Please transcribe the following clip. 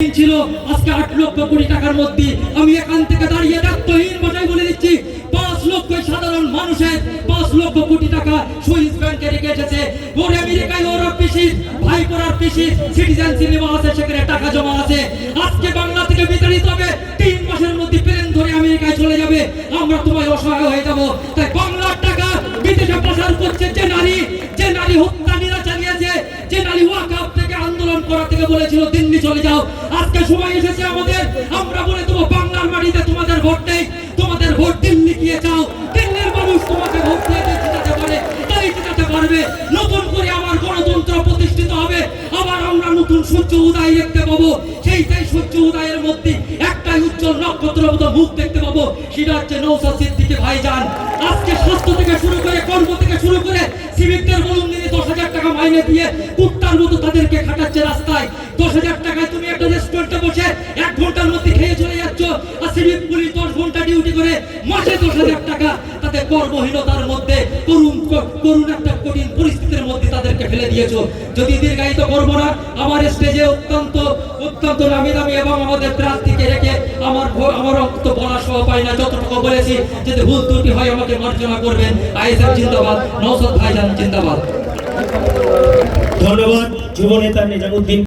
ছিল আজকে 8 লক্ষ কোটি টাকার মধ্যে আমি এখান থেকে দাঁড়িয়ে দায়িত্বহীন ভাষায় বলে দিচ্ছি 5 লক্ষ সাধারণ মানুষের 5 লক্ষ কোটি টাকা সুইস ব্যাংকে রেখে এসেছে। ওর আমেরিকায় ওর পিসি ভাই পড়ার পিসি সিটিজেন সিনেমা আছে, সেখানে টাকা জমা আছে। আজকে বাংলা থেকে বিতাড়িত হবে, 3 মাসের মধ্যে প্লেন ধরে আমেরিকায় চলে যাবে, আমরা তোমায় অসহায় হয়ে যাব। তাই বাংলার টাকা বিদেশে পাচার করছে যে নারী হত্যা নিরা চালিয়েছে, যে নারী ওয়াকআপ থেকে আন্দোলন করা থেকে বলেছিল দিল্লি চলে যাও। আজকে সময় এসেছে আমাদের, আমরা বলে দেবো বাংলার মাটিতে তোমাদের ভোট নেই, তোমাদের ভোট দিল্লি গিয়ে চাও। দিল্লির মানুষ তোমাকে ভোট দিয়ে জিতাতে পারে, তাই জিতাতে পারবে। নতুন করে আমার গণতন্ত্র প্রতিষ্ঠিত হবে, আবার আমরা নতুন সূর্য উদয় দেখতে পাবো। সেই সূর্য উদয়ের মধ্যে একটাই উজ্জ্বল নক্ষত্রের মতো মুখ দেখতে পাবো, সেটা হচ্ছে নওশাদ সিদ্দিকী ভাইজান। আজকে স্বাস্থ্য থেকে শুরু করে কর্ম থেকে শুরু করে সিভিকদের বলুন 10,000 টাকা মাইনে দিয়ে কুত্তার মতো তাদেরকে খাটাচ্ছে রাস্তায়। 10,000 টাকায় তুমি একটা রেস্টুরেন্টে বসে 1 ঘন্টার মধ্যে খেয়ে চলে যাচ্ছ, আর সিভিক পুলিশ 10 ঘন্টা ডিউটি করে মাসে 10,000 টাকা, তাতে কর্মহীনতার মধ্যে করুণ একটা কঠিন পরিস্থিতির মধ্যে তাদেরকে ফেলে দিয়েছো। যদি দীর্ঘায়িত করবো না, আমার স্টেজে অত্যন্ত নামি দামি এবং আমাদের প্রার্থীকে রেখে আমার অন্ত বলা সহ পাই না। যতটুকু বলেছি, যদি ভুল ত্রুটি হয় আমাকে মার্জনা করবেন। আইএসএফ জিন্দাবাদ, নওশাদ ভাইজান জিন্দাবাদ। ধন্যবাদ যুব নেতা নিজামুদ্দিন।